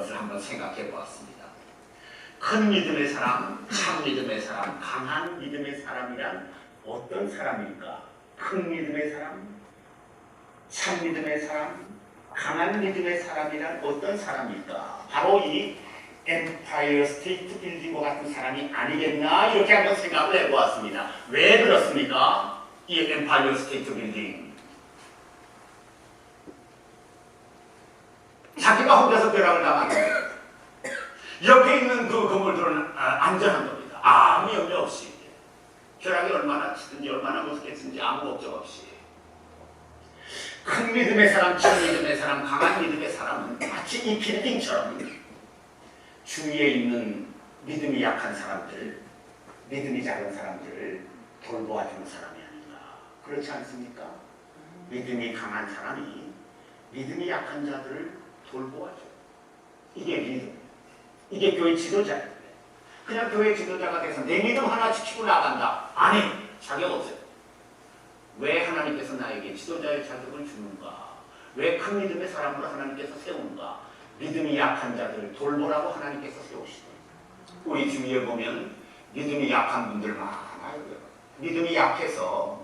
것을 한번 생각해 보았습니다. 큰 믿음의 사람, 참 믿음의 사람, 강한 믿음의 사람이란 어떤 사람일까? 큰 믿음의 사람, 참 믿음의 사람, 강한 믿음의 사람이란 어떤 사람일까? 바로 이 엠파이어 스테이트 빌딩과 같은 사람이 아니겠나 이렇게 한번 생각을 해보았습니다. 왜 그렇습니까? 이 엠파이어 스테이트 빌딩 자기가 혼자서 벼락을 당하는 옆에 있는 그 건물들은 안전한 겁니다. 아무 염려 없이 벼락이 얼마나 치든지 얼마나 무섭겠든지 아무 걱정 없이. 큰 믿음의 사람, 큰 믿음의 사람, 강한 믿음의 사람은 마치 이 빌딩처럼 주위에 있는 믿음이 약한 사람들, 믿음이 작은 사람들을 돌보아주는 사람이 아닌가. 그렇지 않습니까? 믿음이 강한 사람이 믿음이 약한 자들을 돌보아줘. 이게 믿음. 이게 교회 지도자예요. 그냥 교회 지도자가 돼서 내 믿음 하나 지키고 나간다. 아니, 자격 없어요. 왜 하나님께서 나에게 지도자의 자격을 주는가? 왜 큰 믿음의 사람으로 하나님께서 세우는가? 믿음이 약한 자들을 돌보라고 하나님께서 세우시더니 우리 주위에 보면 믿음이 약한 분들 많아요. 믿음이 약해서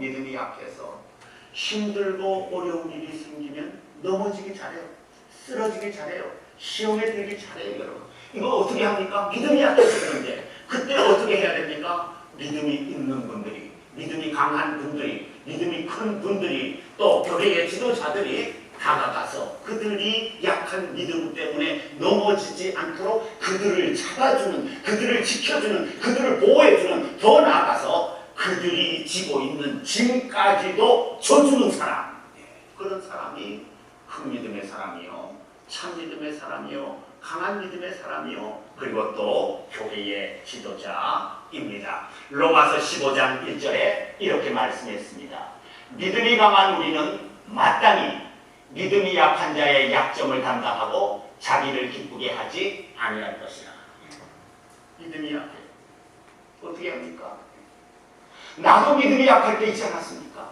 힘들고 어려운 일이 생기면 넘어지기 잘해요. 쓰러지기 잘해요. 시험에 들기 잘해요. 여러분 이거 어떻게 합니까? 믿음이 약해서 그런데 그때 어떻게 해야 됩니까? 믿음이 있는 분들이, 믿음이 강한 분들이, 믿음이 큰 분들이, 또 교회의 지도자들이 다가가서 그들이 약한 믿음 때문에 넘어지지 않도록 그들을 잡아주는, 그들을 지켜주는, 그들을 보호해주는, 더 나아가서 그들이 지고 있는 짐까지도 져주는 사람. 그런 사람이 큰 믿음의 사람이요, 참 믿음의 사람이요, 강한 믿음의 사람이요, 그리고 또 교회의 지도자입니다. 로마서 15장 1절에 이렇게 말씀했습니다. 믿음이 강한 우리는 마땅히 믿음이 약한 자의 약점을 담당하고 자기를 기쁘게 하지 아니할 것이라. 믿음이 약해. 어떻게 합니까? 나도 믿음이 약할 때 있지 않았습니까?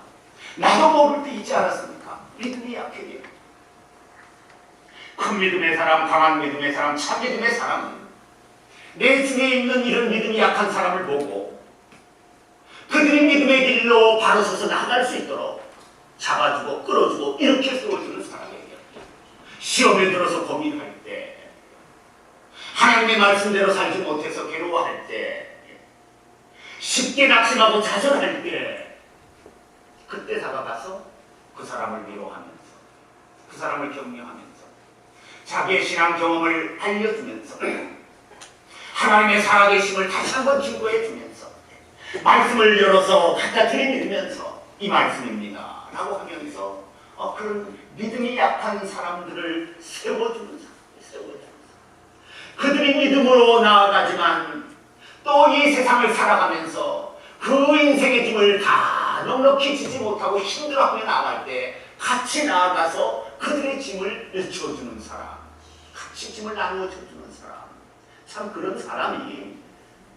나도 모를 때 있지 않았습니까? 믿음이 약해요. 큰 믿음의 사람, 강한 믿음의 사람, 참 믿음의 사람은 내 중에 있는 이런 믿음이 약한 사람을 보고 그들이 믿음의 길로 바로 서서 나갈 수 있도록 잡아주고 끌어주고 이렇게 세워주는 사람이에요. 시험에 들어서 고민할 때, 하나님의 말씀대로 살지 못해서 괴로워할 때, 쉽게 낙심하고 좌절할 때, 그때 다가가서 그 사람을 위로하면서, 그 사람을 격려하면서, 자기의 신앙 경험을 알려주면서, 하나님의 살아계심을 다시 한번 증거해주면서, 말씀을 열어서 갖다 들이밀면서 이 말씀입니다 라고 하면서 그런 믿음이 약한 사람들을 세워주는 사람. 그들이 믿음으로 나아가지만 또 이 세상을 살아가면서 그 인생의 짐을 다 넉넉히 지지 못하고 힘들어하며 나아갈 때 같이 나아가서 그들의 짐을 져주는 사람, 같이 짐을 나누어 줘주는 사람. 참 그런 사람이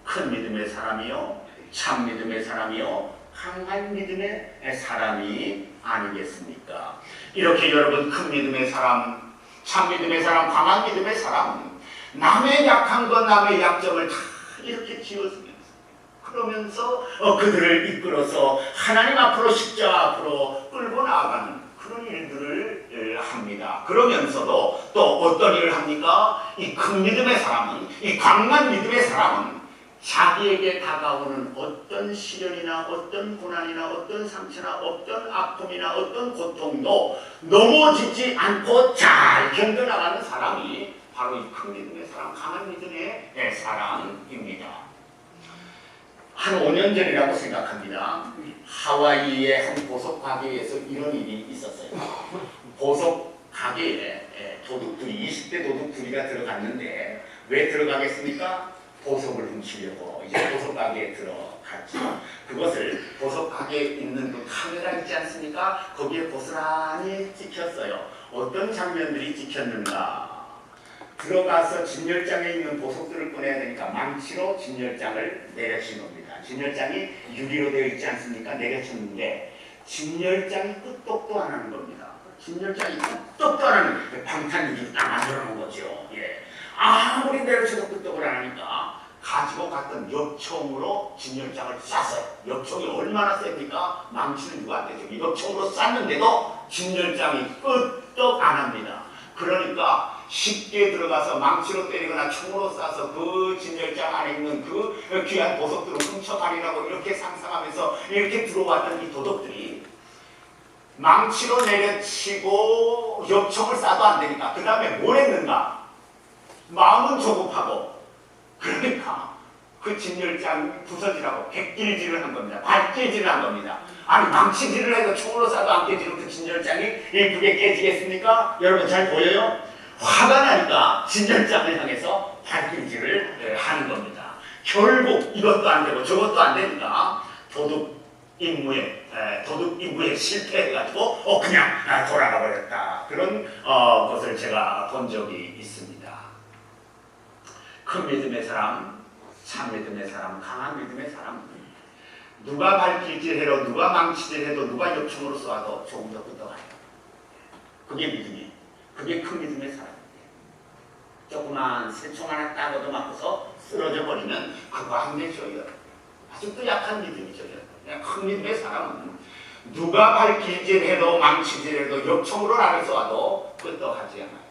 큰 믿음의 사람이요, 참 믿음의 사람이요, 강한 믿음의 사람이 아니겠습니까? 이렇게 여러분 큰 믿음의 사람, 참 믿음의 사람, 강한 믿음의 사람은 남의 약한 것, 남의 약점을 다 이렇게 지어주면서 그러면서 그들을 이끌어서 하나님 앞으로 십자가 앞으로 끌고 나아가는 그런 일들을 합니다. 그러면서도 또 어떤 일을 합니까? 이 큰 믿음의 사람은, 이 강한 믿음의 사람은 자기에게 다가오는 어떤 시련이나 어떤 고난이나 어떤 상처나 어떤 아픔이나 어떤 고통도 넘어지지 않고 잘 견뎌나가는 사람이 바로 이 큰 믿음의 사람, 강한 믿음의 사람입니다. 한 5년 전이라고 생각합니다. 하와이의 한 보석 가게에서 이런 일이 있었어요. 보석 가게에 도둑들이, 20대 도둑들이가 들어갔는데 왜 들어가겠습니까? 보석을 훔치려고 이제 보석 가게에 들어갔죠. 그것을 보석 가게에 있는 그 카메라 있지 않습니까? 거기에 고스란히 찍혔어요. 어떤 장면들이 찍혔는가? 들어가서 진열장에 있는 보석들을 꺼내야 되니까 망치로 진열장을 내려친 겁니다. 진열장이 유리로 되어 있지 않습니까? 내려쳤는데 진열장이 끄떡도 안 하는 겁니다. 진열장이 끄떡도 안 하는 방탄 유리로 딱 만들어 놓은 거죠. 예. 아무리 내려쳐도 끄떡을 안 하니까 가지고 갔던 엽총으로 진열장을 쐈어요. 엽총이 얼마나 셉니까? 망치는 누가 안 되죠. 엽총으로 쐈는데도 진열장이 끄떡 안 합니다. 그러니까 쉽게 들어가서 망치로 때리거나 총으로 쏴서 그 진열장 안에 있는 그 귀한 보석들을 훔쳐가리라고 이렇게 상상하면서 이렇게 들어왔던 이 도둑들이 망치로 내려치고 엽총을 쏴도 안 되니까 그 다음에 뭘 했는가? 마음은 조급하고 그러니까 그 진열장 부서지라고 백길질을 한 겁니다. 발길질을 한 겁니다. 아니 망치질을 해도 총으로 쏴도 안 깨지는 그 진열장이 그게 깨지겠습니까? 여러분 잘 보여요? 화가 나니까 진열장을 향해서 발길질을 하는 겁니다. 결국 이것도 안 되고 저것도 안 되니까 도둑 임무에 실패해가지고 그냥 돌아가 버렸다. 그런 것을 제가 본 적이 있습니다. 큰 믿음의 사람, 참 믿음의 사람, 강한 믿음의 사람, 누가 발길질해도 누가 망치질해도 누가 엽총으로 쏘아도 조금 더 끄떡하요. 그게 믿음이에요. 그게 큰 믿음의 사람이에요. 조그만 새총 하나 따고도 맞고서 쓰러져 버리면 그거 안 되죠. 아직도 약한 믿음이죠. 큰 믿음의 사람은 누가 발길질해도 망치질해도 엽총으로 나를 쏘아도 끄떡하지 않아요.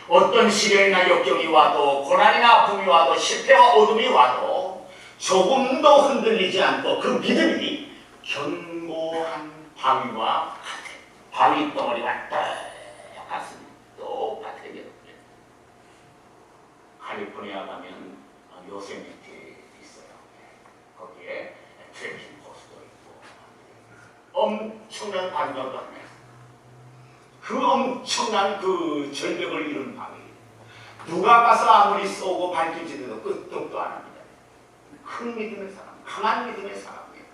어떤 시련이나 역경이 와도 고난이나 아픔이 와도 실패와 어둠이 와도 조금도 흔들리지 않고 그 믿음이 견고한 바위와 같아요. 바위 덩어리와 똑같습니다. 똑같아요. 캘리포니아 가면 요세미티 있어요. 거기에 트레킹 코스도 있고 엄청난 바위가 많아요. 그 엄청난 그 절벽을 이룬 바위. 누가 가서 아무리 쏘고 발길질해도 끄떡도 안 합니다. 큰 믿음의 사람, 강한 믿음의 사람이에요.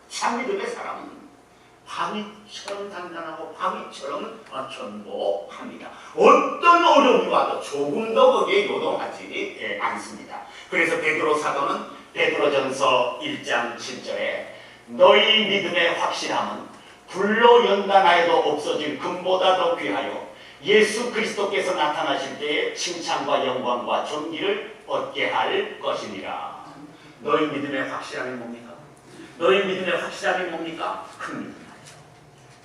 참 믿음의 사람은 바위처럼 단단하고 바위처럼 견고합니다. 어떤 어려움이 와도 조금 더 거기에 요동하지 않습니다. 그래서 베드로 사도는 베드로전서 1장 7절에 너희 믿음의 확실함은 불로 연단하여도 없어질 금보다 더 귀하여 예수 그리스도께서 나타나실 때에 칭찬과 영광과 존귀를 얻게 할 것이니라. 너희 믿음의 확실함이 뭡니까? 너희 믿음의 확실함이 뭡니까? 큰 믿음 말이에요.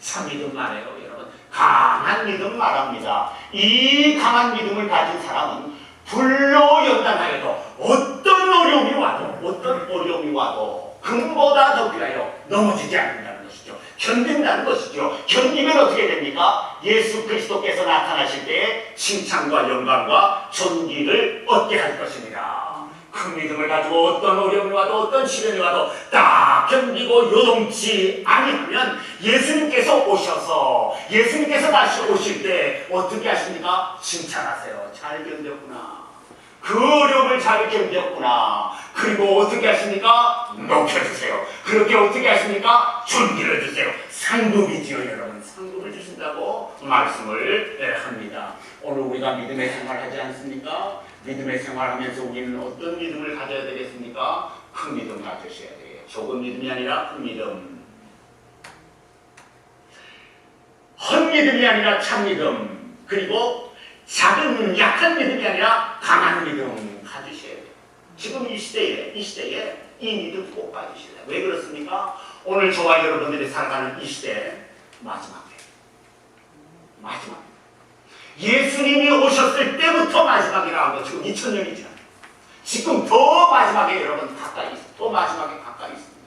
참 믿음 말이에요. 여러분 강한 믿음 말합니다. 이 강한 믿음을 가진 사람은 불로 연단하여도 어떤 어려움이 와도 금보다 더 귀하여 넘어지지 않는다는 것이죠. 견딘다는 것이죠. 견디면 어떻게 됩니까? 예수 그리스도께서 나타나실 때에 칭찬과 영광과 존귀를 얻게 할 것입니다. 큰 믿음을 가지고 어떤 어려움이 와도 어떤 시련이 와도 딱 견디고 요동치 아니하면 예수님께서 다시 오실 때 어떻게 하십니까? 칭찬하세요. 잘 견뎠구나. 그 어려움을 잘 견뎠구나. 그리고 어떻게 하십니까? 높여주세요. 그렇게 어떻게 하십니까? 존귀를 주세요. 상급이지요, 여러분. 상급을 주신다고 말씀을 합니다. 오늘 우리가 믿음의 생활하지 않습니까? 믿음의 생활하면서 우리는 어떤 믿음을 가져야 되겠습니까? 큰 믿음 가지셔야 돼요. 조금 믿음이 아니라 큰 믿음. 헛믿음이 아니라 참믿음. 그리고 작은 약한 믿음이 아니라 강한 믿음 가지셔야 돼요. 지금 이 시대에 이 믿음 꼭 가지셔야 돼요. 왜 그렇습니까? 오늘 저와 여러분들이 살아가는 이 시대 마지막에 예수님이 오셨을 때부터 마지막이라고 하고 지금 2000년이 지났어요. 지금 더 마지막에 여러분 가까이 있습니다. 더 마지막에 가까이 있습니다.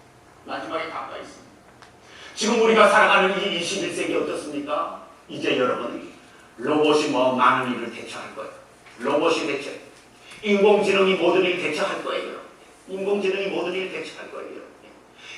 지금 우리가 살아가는 이 21세기 어떻습니까? 이제 여러분 로봇이 많은 일을 대처할 거예요. 로봇이 인공지능이 모든 일을 대처할 거예요.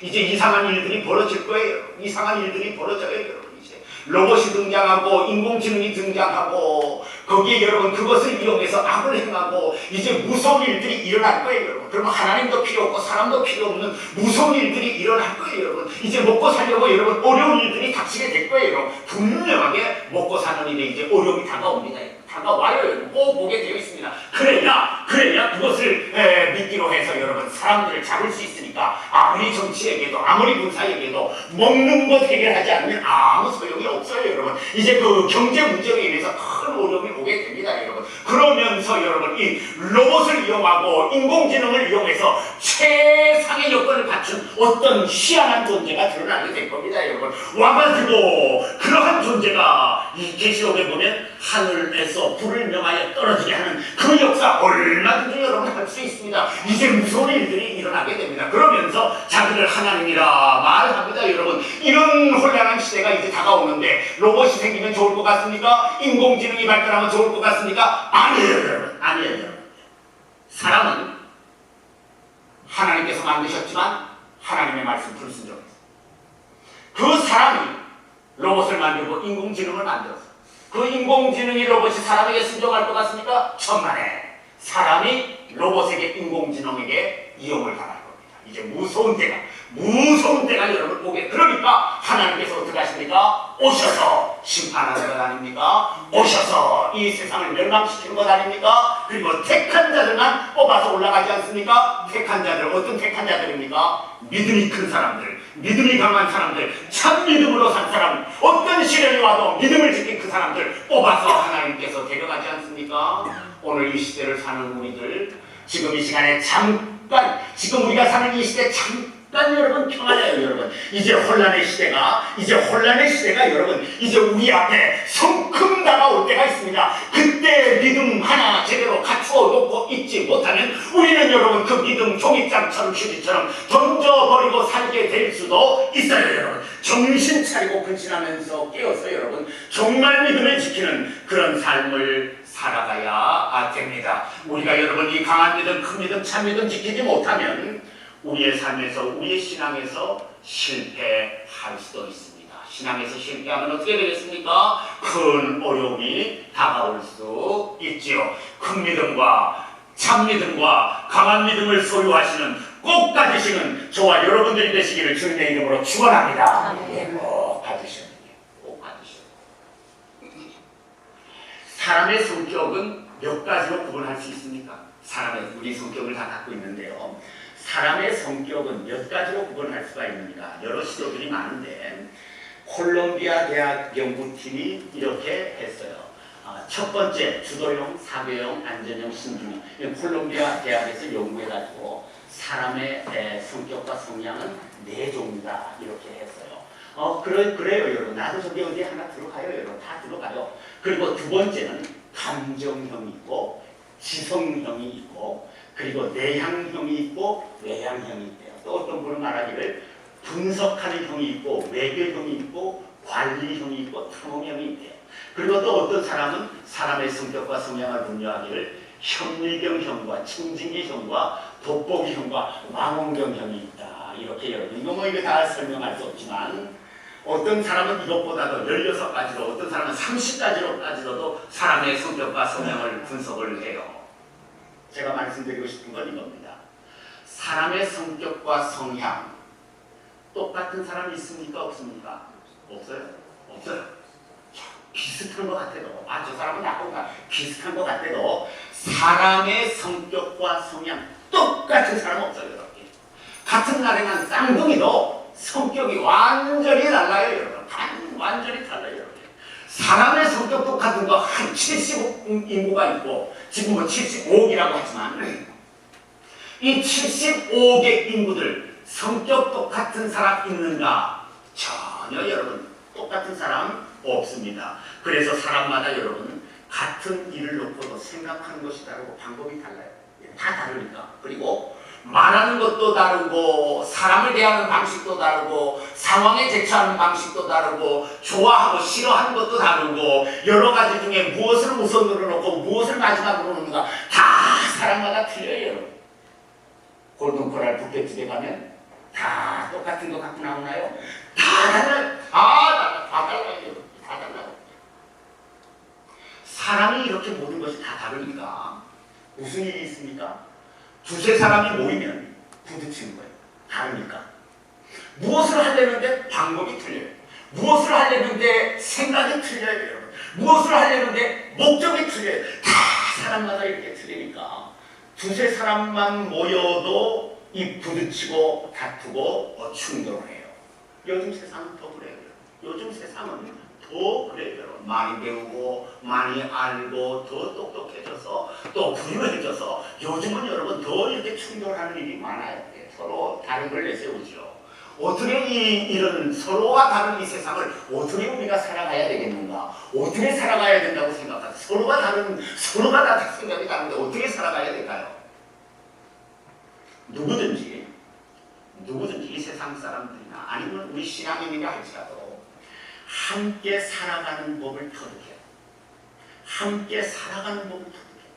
이제 이상한 일들이 벌어질 거예요. 여러분. 이제 로봇이 등장하고 인공지능이 등장하고 거기에 여러분 그것을 이용해서 악을 행하고 이제 무서운 일들이 일어날 거예요. 여러분. 그러면 하나님도 필요 없고 사람도 필요 없는 무서운 일들이 일어날 거예요. 여러분. 이제 먹고 살려고 여러분 어려운 일들이 닥치게 될 거예요. 여러분. 분명하게 먹고 사는 일에 이제 어려움이 다가옵니다. 다가와요. 여러분. 꼭 보게 되어 있습니다. 그래야 그것을 믿기로 해서 여러분 사람들을 잡을 수 있으니까 아무리 정치에게도 아무리 군사에게도 먹는 것 해결하지 않으면 아무 소용이 없어요. 여러분. 이제 그 경제 문제로 인해서 큰 어려움이 오게 됩니다. 여러분. 그러면서 여러분 이 로봇을 이용하고 인공지능을 이용해서 최상의 여건을 갖춘 어떤 희한한 존재가 드러나게 될 겁니다. 여러분 와가지고 그러한 존재가 이 계시록에 보면 하늘에서 불을 명하여 떨어지게 하는 그 역사 얼마든지 여러분 할 수 있습니다. 이제 무서운 일들이 일어나게 됩니다. 그러면서 자기를 하나님이라 말합니다. 여러분 이런 혼란한 시대가 이제 다가오는데 로봇이 생기면 좋을 것 같습니까? 인공지능이 발달하면 좋을 것 같습니까? 아니에요 여러분. 아니에요 여러분. 사람은 하나님께서 만드셨지만 하나님의 말씀 불순종했어요. 그 사람이 로봇을 만들고 인공지능을 만들었어요. 그 인공지능이 로봇이 사람에게 순종할 것 같습니까? 천만에. 사람이 로봇에게 인공지능에게 이용을 당할 겁니다. 이제 무서운 때가 여러분 오게. 그러니까 하나님께서 어떻게 하십니까? 오셔서 심판하는 것 아닙니까? 오셔서 이 세상을 멸망시키는 것 아닙니까? 그리고 택한 자들만 뽑아서 올라가지 않습니까? 택한 자들, 어떤 택한 자들입니까? 믿음이 큰 사람들, 믿음이 강한 사람들, 참 믿음으로 산 사람, 어떤 시련이 와도 믿음을 지킨 그 사람들 뽑아서 하나님께서 데려가지 않습니까? 오늘 이 시대를 사는 우리들, 지금 이 시간에 잠깐, 지금 우리가 사는 이 시대 잠깐 여러분 평안해요 여러분. 이제 혼란의 시대가 여러분 이제 우리 앞에 성큼 다가올 때가 있습니다. 그때 믿음 하나 제대로 갖추어 놓고 있지 못하면 우리는 여러분 그 믿음 종이장처럼 휴지처럼 던져버리고 살게 될 수도 있어요 여러분. 정신 차리고 근신하면서 깨어서 여러분 정말 믿음을 지키는 그런 삶을 살아가야 됩니다. 우리가 여러분 이 강한 믿음, 큰 믿음, 참 믿음 지키지 못하면 우리의 삶에서, 우리의 신앙에서 실패할 수도 있습니다. 신앙에서 실패하면 어떻게 되겠습니까? 큰 어려움이 다가올 수 있지요. 큰 믿음과 참 믿음과 강한 믿음을 소유하시는, 꼭 가지시는 저와 여러분들이 되시기를 주님의 이름으로 축원합니다. 꼭 가지셔야 돼요. 꼭 가지셔야 돼요. 사람의 성격은 몇 가지로 구분할 수 있습니까? 우리 성격을 다 갖고 있는데요. 사람의 성격은 몇 가지로 구분할 수가 있습니까? 여러 시도들이 많은데 콜롬비아 대학 연구팀이 이렇게 했어요. 첫 번째 주도형, 사교형, 안전형, 신중형. 콜롬비아 대학에서 연구해가지고 사람의 성격과 성향은 4종이다 이렇게 했어요. 그래요 여러분. 나도 저기 어디 하나 들어가요 여러분. 다 들어가요. 그리고 두 번째는 감정형이 있고 지성형이 있고 그리고 내향형이 있고 외향형이 있대요. 또 어떤 분은 말하기를 분석하는 형이 있고 외교형이 있고 관리형이 있고 탐험형이 있대요. 그리고 또 어떤 사람은 사람의 성격과 성향을 분류하기를 현미경형과 청진기형과 돋보기형과 망원경형이 있다. 이렇게 여러분 이거 다 설명할 수 없지만 어떤 사람은 이것보다도 16가지로 어떤 사람은 30가지로 따지러도 사람의 성격과 성향을 분석을 해요. 제가 말씀드리고 싶은 건 이겁니다. 사람의 성격과 성향 똑같은 사람이 있습니까? 없습니까? 없어요? 없어요. 비슷한 것 같아도 저 사람은 나쁜가 비슷한 것 같아도 사람의 성격과 성향 똑같은 사람 없어요. 여러분. 같은 날에 난 쌍둥이도 성격이 완전히 달라요. 여러분. 완전히 달라요. 여러분. 사람의 성격 똑같은 거 한 70억 인구가 있고 지금 75억이라고 하지만 이 75억의 인구들 성격 똑같은 사람 있는가? 전혀 여러분 똑같은 사람 없습니다. 그래서 사람마다 여러분 같은 일을 놓고도 생각하는 것이 다르고 방법이 달라요. 다 다르니까. 그리고 말하는 것도 다르고 사람을 대하는 방식도 다르고 상황에 대처하는 방식도 다르고 좋아하고 싫어하는 것도 다르고 여러 가지 중에 무엇을 우선으로 놓고 무엇을 마지막으로 놓는가 다 사람마다 틀려요. 여러분. 골든코랄 뷔페집에 가면 다 똑같은 거 갖고 나오나요? 다 달라요. 다 달라요. 다 달라요. 사람이 이렇게 모든 것이 다 다르니까 무슨 일이 있습니까? 두세 사람이 모이면 부딪히는 거예요. 다르니까. 무엇을 하려는데 방법이 틀려요. 무엇을 하려는데 생각이 틀려요. 여러분. 무엇을 하려는데 목적이 틀려요. 다 사람마다 이렇게 틀리니까 두세 사람만 모여도 이 부딪히고 다투고 충돌을 해요. 요즘 세상은 더 그래요. 요즘 세상은 더 그래요 여러분. 많이 배우고 많이 알고 더 똑똑해져서 또 부유해져서 요즘은 여러분 더 이렇게 충돌하는 일이 많아요. 서로 다른 걸 내세우죠. 어떻게 이런 서로가 다른 이 세상을 어떻게 우리가 살아가야 되겠는가? 어떻게 살아가야 된다고 생각하세요? 서로가 다 생각이 다른데 어떻게 살아가야 될까요? 누구든지 이 세상 사람들이나 아니면 우리 신앙인이라 할지라도 함께 살아가는 법을 터득해요. 함께 살아가는 법을 터득해요.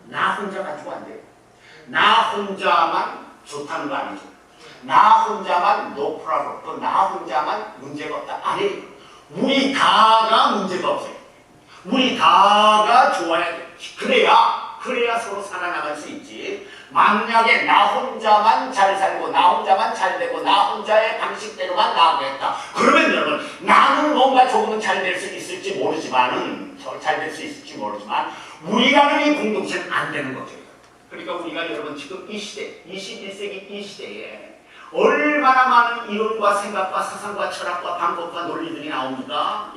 나 혼자 가지고 안 돼요. 나 혼자만 좋다는 거 아니죠. 나 혼자만 no problem, 또 나 혼자만 문제가 없다. 아니, 우리 다가 문제가 없어요. 우리 다가 좋아야 돼. 그래야 서로 살아나갈 수 있지. 만약에 나 혼자만 잘 살고 나 혼자만 잘 되고 나 혼자의 방식대로만 나가겠다. 그러면 여러분 나는 뭔가 조금은 잘 될 수 있을지 모르지만 우리라는 이 공동체는 안 되는 거죠. 그러니까 우리가 여러분 지금 이 시대 21세기 이 시대에 얼마나 많은 이론과 생각과 사상과 철학과 방법과 논리들이 나옵니까?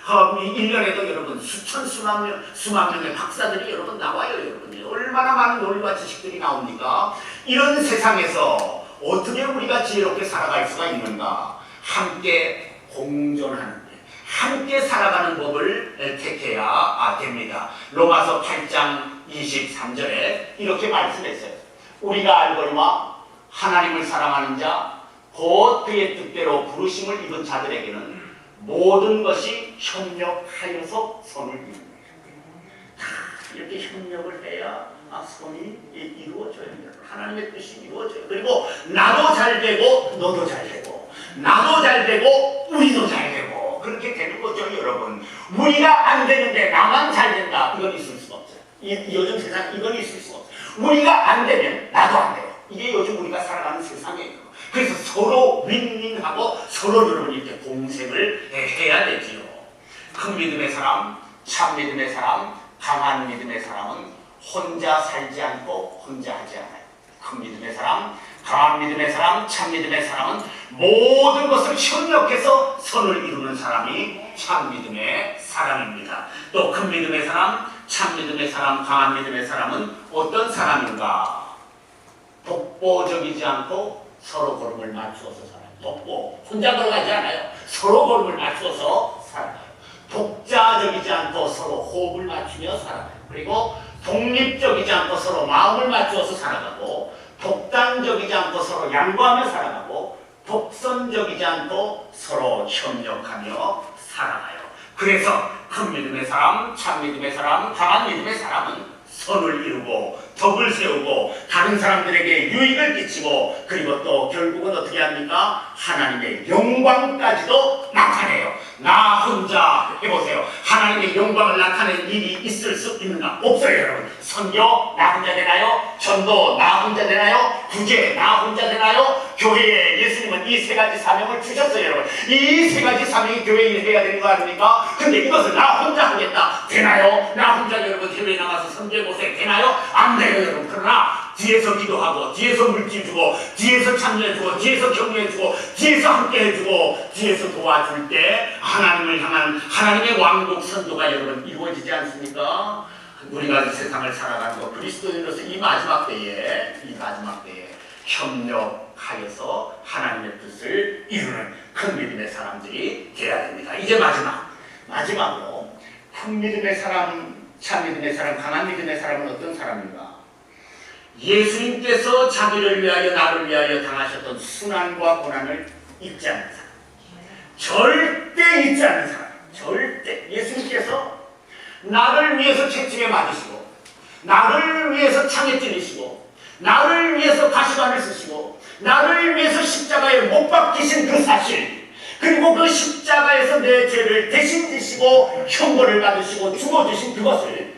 1년에도 여러분 수만 명의 박사들이 여러분 나와요. 여러분 얼마나 많은 논리와 지식들이 나옵니까? 이런 세상에서 어떻게 우리가 지혜롭게 살아갈 수가 있는가? 함께 공존하는, 함께 살아가는 법을 택해야 됩니다. 로마서 8장 23절에 이렇게 말씀했어요. 우리가 알거니와 하나님을 사랑하는 자, 곧 그의 뜻대로 부르심을 입은 자들에게는 모든 것이 협력하여서 선을 이룬다. 이렇게 협력을 해야 선이 이루어져요. 하나님의 뜻이 이루어져요. 그리고 나도 잘 되고 너도 잘 되고 나도 잘 되고 우리도 잘 되고 그렇게 되는 거죠. 여러분 우리가 안 되는데 나만 잘 된다. 이건 있을 수가 없어요. 요즘 세상 이건 있을 수가 없어요. 우리가 안 되면 나도 안 돼요. 이게 요즘 우리가 살아가는 세상이에요. 그래서 서로 윈윈하고 서로 여러분 이렇게 공생을 해야 되지요. 큰 믿음의 사람, 참 믿음의 사람, 강한 믿음의 사람은 혼자 살지 않고 혼자 하지 않아요. 큰 믿음의 사람, 강한 믿음의 사람, 참 믿음의 사람은 모든 것을 협력해서 선을 이루는 사람이 참 믿음의 사람입니다. 또 큰 믿음의 사람, 참 믿음의 사람, 강한 믿음의 사람은 어떤 사람인가? 독보적이지 않고 서로 걸음을 맞추어서 살아요. 독보, 혼자 걸어가지 않아요. 서로 걸음을 맞추어서 살아요. 독자적이지 않고 서로 호흡을 맞추며 살아요. 그리고 독립적이지 않고 서로 마음을 맞추어서 살아가고, 독단적이지 않고 서로 양보하며 살아가고, 독선적이지 않고 서로 협력하며 살아가요. 그래서 큰 믿음의 사람, 참 믿음의 사람, 강한 믿음의 사람은 선을 이루고 덕을 세우고 다른 사람들에게 유익을 끼치고 그리고 또 결국은 어떻게 합니까? 하나님의 영광까지도 나타내요. 나 혼자 해보세요. 하나님의 영광을 나타내는 일이 있을 수 있는가? 없어요. 여러분 선교 나 혼자 되나요? 전도 나 혼자 되나요? 구제 나 혼자 되나요? 교회에 예수님은 이 세 가지 사명을 주셨어요. 여러분 이 세 가지 사명이 교회에 해야 되는 거 아닙니까? 근데 이것을 나 혼자 하겠다 되나요? 나 혼자 여러분 해외에 나가서 선교해보세요. 되나요? 안 돼요. 여러분 그러나 뒤에서 기도하고 뒤에서 물질 주고 뒤에서 참여해주고 뒤에서 격려해주고 뒤에서 함께해주고 뒤에서 도와줄 때 하나님을 향한 하나님의 왕국 선도가 여러분 이루어지지 않습니까? 우리가 이 세상을 살아가는 것 그리스도인으로서 이 마지막 때에 협력하여서 하나님의 뜻을 이루는 큰 믿음의 사람들이 되어야 됩니다. 이제 마지막으로 큰 믿음의 사람, 참 믿음의 사람, 강한 믿음의 사람은 어떤 사람인가? 예수님께서 자기를 위하여 나를 위하여 당하셨던 순환과 고난을 잊지 않는 사람. 절대 잊지 않는 사람. 절대. 예수님께서 나를 위해서 채찍에 맞으시고 나를 위해서 창에 찔리시고 나를 위해서 가시관을 쓰시고 나를 위해서 십자가에 못 박히신 그 사실 그리고 그 십자가에서 내 죄를 대신 지시고 형벌을 받으시고 죽어주신 그것을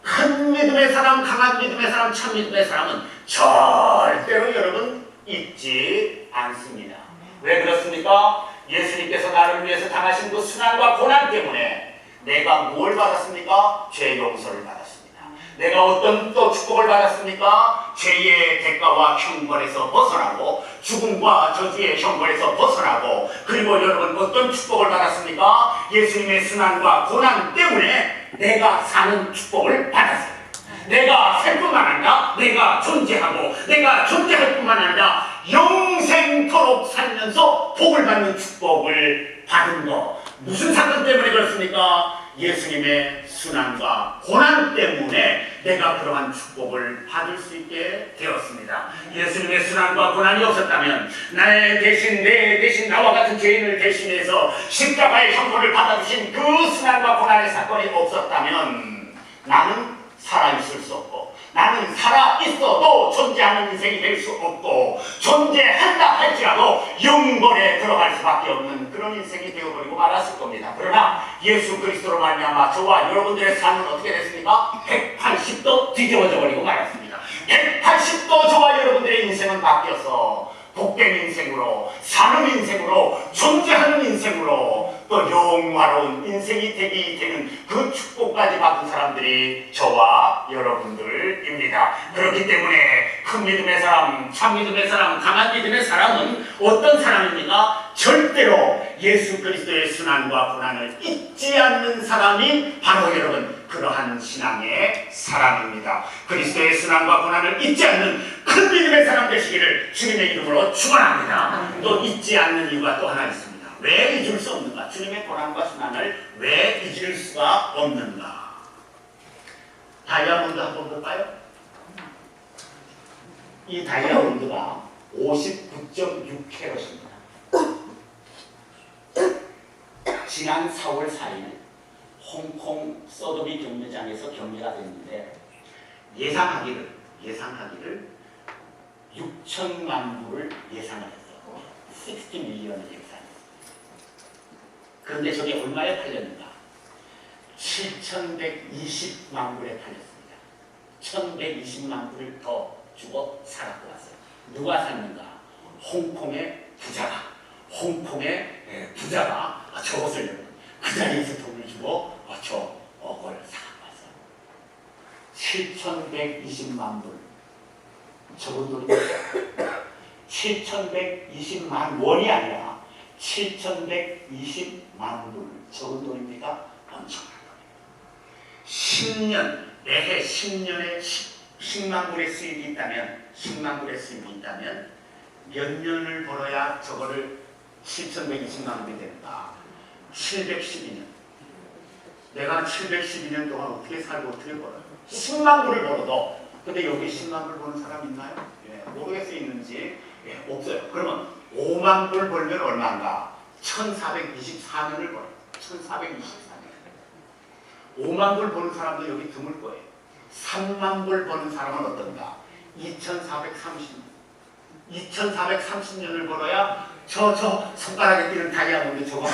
큰 믿음의 사람, 강한 믿음의 사람, 참 믿음의 사람은 절대로 여러분 잊지 않습니다. 왜 그렇습니까? 예수님께서 나를 위해서 당하신 그 순환과 고난 때문에 내가 뭘 받았습니까? 죄 용서를 받았습니다. 내가 어떤 또 축복을 받았습니까? 죄의 대가와 형벌에서 벗어나고 죽음과 저주의 형벌에서 벗어나고, 그리고 여러분 어떤 축복을 받았습니까? 예수님의 순환과 고난 때문에 내가 사는 축복을 받았어요. 내가 살 뿐만 아니라 내가 존재하고, 내가 존재할 뿐만 아니라 영생토록 살면서 복을 받는 축복을 받은 거. 무슨 사건 때문에 그렇습니까? 예수님의 순환과 고난 때문에 내가 그러한 축복을 받을 수 있게 되었습니다. 예수님의 순환과 고난이 없었다면, 내 대신 나와 같은 죄인을 대신해서 십자가의 형벌을 받아주신 그 순환과 고난의 사건이 없었다면 나는 살아있을 수 없고, 나는 살아있어도 존재하는 인생이 될 수 없고, 존재한다 할지라도 영벌에 들어갈 수밖에 없는 그런 인생이 되어버리고 말았을 겁니다. 그러나 예수 그리스도로 말미암아 저와 여러분들의 삶은 어떻게 됐습니까? 180도 뒤집어져 버리고 말았습니다. 180도 저와 여러분들의 인생은 바뀌어서 복된 인생으로, 사는 인생으로, 존재하는 인생으로, 또 영화로운 인생이 되는 그 축복까지 받은 사람들이 저와 여러분들입니다. 그렇기 때문에 큰 믿음의 사람, 참 믿음의 사람, 강한 믿음의 사람은 어떤 사람입니까? 절대로 예수 그리스도의 순환과 고난을 잊지 않는 사람이 바로 여러분 그러한 신앙의 사람입니다. 그리스도의 순환과 고난을 잊지 않는 큰 믿음의 사람 되시기를 주님의 이름으로 축원합니다. 또 잊지 않는 이유가 또 하나 있습니다. 왜 잊을 수 없는가? 주님의 고난과 순환을 왜 잊을 수가 없는가? 다이아몬드 한번 볼까요? 이 다이아몬드가 59.6캐럿입니다. 지난 4월 4일 홍콩 소더비 경매장에서 경매가 됐는데 예상하기를 6천만 불을 예상을 했어요. 60 밀리언을 예상했어요. 그런데 저게 얼마에 팔렸는가? 7,120만 불에 팔렸습니다. 1,120만 불을 더 주고 사갖고 왔어요. 누가 샀는가? 홍콩의 부자가 저것을 그 자리에서 돈을 주고 저걸 사갖고 왔어요. 7,120만 불. 적은 돈입니다. 7,120만 원이 아니라 7,120만 불. 적은 돈입니까? 엄청난 돈입니다. 10년, 매해 10년에 10만 불의 수입이 있다면, 10만 불의 수입이 있다면 몇 년을 벌어야 저거를 7,120만 불이 됩니까? 712년. 내가 712년 동안 어떻게 살고 어떻게 벌어요? 10만 불을 벌어도. 근데 여기 10만 불 버는 사람 있나요? 예, 모르겠어요. 있는지. 예, 없어요. 그러면 5만 불 벌면 얼마인가? 1424년을 벌어요. 1424년. 5만 불 버는 사람도 여기 드물 거예요. 3만 불 버는 사람은 어떤가? 2430년. 2430년을 벌어야 저 손가락에 끼는 다이아몬드 저거.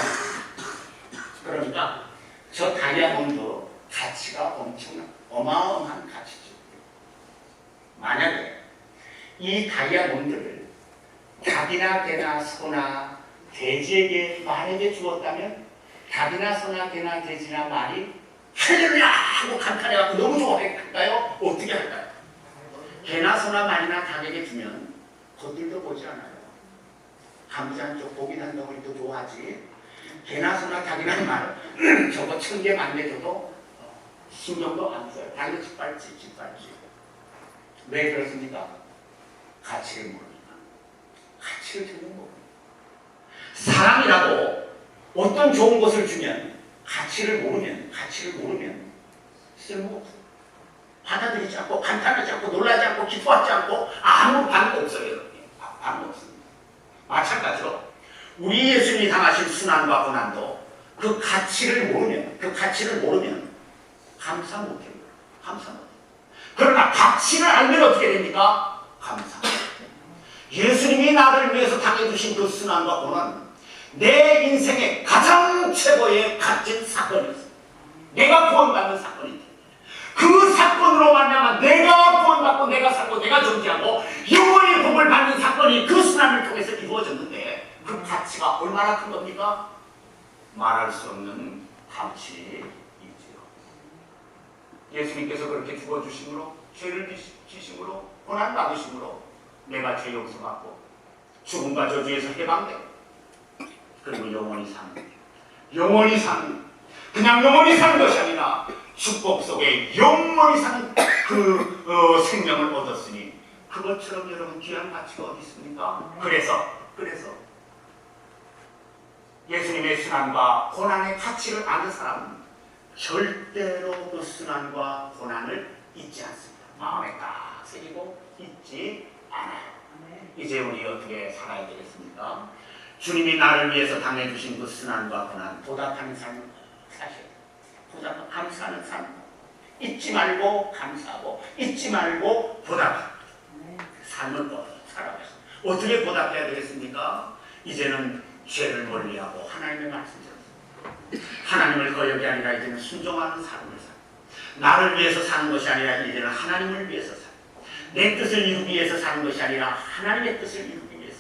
그러니까 저 다이아몬드 가치가 엄청난 어마어마한 가치죠. 만약에 이 다이아몬드를 닭이나 개나 소나 돼지에게 말에게 주었다면 닭이나 소나 개나 돼지나 말이 할렐루야 하고 감탄해갖고 너무 좋아할까요? 어떻게 할까요? 개나 소나 말이나 닭에게 주면 그들도 보지 않아요. 감부장 쪽 고기 한 덩어리도 좋아하지. 개나 소나 닭이나 말 저거 1000개 만내줘도 신경도 안 써요. 닭이 짓밟지. 왜 그렇습니까? 가치를 모르니까. 가치를 전혀 모르니까. 사람이라도 어떤 좋은 것을 주면 가치를 모르면 쓸모가 없어요. 받아들이지 않고 감탄하지 않고 놀라지 않고 기뻐하지 않고 아무 반응 없어요. 반응 없습니다. 마찬가지로 우리 예수님이 당하신 순환과 고난도 그 가치를 모르면 감사 못해요. 그러나 가치를 알면 어떻게 됩니까? 감사. 예수님이 나를 위해서 당해주신 그 순환과 고난, 내 인생의 가장 최고의 값진 사건이었습니다. 내가 구원받는 사건이다. 그 사건으로 말미암아 내가 구원받고 내가 살고 내가 존재하고 영원히 복을 받는 사건이 그 순환을 통해서 이루어졌는데 그 가치가 얼마나 큰 겁니까? 말할 수 없는 가치이지요. 예수님께서 그렇게 죽어주심으로, 죄를 지심으로, 고난 받으심으로 내가 죄 용서받고 죽음과 저주에서 해방되고, 그리고 영원히 사는, 그냥 영원히 사는 것이 아니라 축복 속에 영원히 사는 그 생명을 얻었으니, 그것처럼 여러분 귀한 가치가 어디 있습니까? 그래서 예수님의 순환과 고난의 가치를 아는 사람은 절대로 그 순환과 고난을 잊지 않습니다. 마음에 딱 새기고 잊지 않아요. 이제 우리 어떻게 살아야 되겠습니까? 주님이 나를 위해서 당해주신 그 순환과 고난, 보답하는 삶을 사실, 보답하고 감사하는 삶, 잊지 말고 감사하고 잊지 말고 보답하고 삶을 살아가십니다. 어떻게 보답해야 되겠습니까? 이제는 죄를 멀리하고 하나님의 말씀대로, 하나님을 거역이 아니라 이제는 순종하는 삶을 살고, 나를 위해서 사는 것이 아니라 이제는 하나님을 위해서 살고, 내 뜻을 이루기 위해서 사는 것이 아니라 하나님의 뜻을 이루기 위해서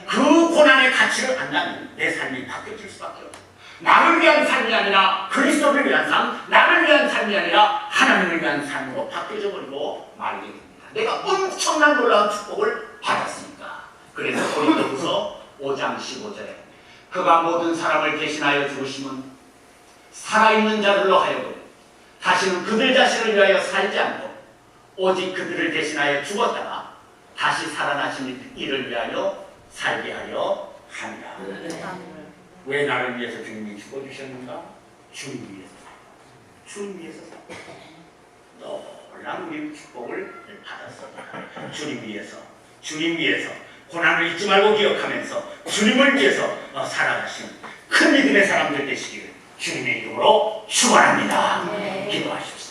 살고, 그 고난의 가치를 안다면 내 삶이 바뀌어질 수밖에 없어요. 나를 위한 삶이 아니라 그리스도를 위한 삶, 나를 위한 삶이 아니라 하나님을 위한 삶으로 바뀌어져 버리고 말게 됩니다. 내가 엄청난 놀라운 축복을 받았으니까. 그래서 고린도후서 5장 15절에 그가 모든 사람을 대신하여 죽으심은 살아있는 자들로 하여금 다시는 그들 자신을 위하여 살지 않고 오직 그들을 대신하여 죽었다가 다시 살아나신 이를 위하여 살게 하려 합니다. 왜 나를 위해서 주님이 죽어주셨는가? 주님 위해서 살고, 주님 위해서 살고, 놀라운 우리 축복을 받았습니다. 주님 위해서 고난을 잊지 말고 기억하면서 주님을 위해서 살아가신 큰 믿음의 사람들 되시기를 주님의 이름으로 축원합니다. 기도하십시오.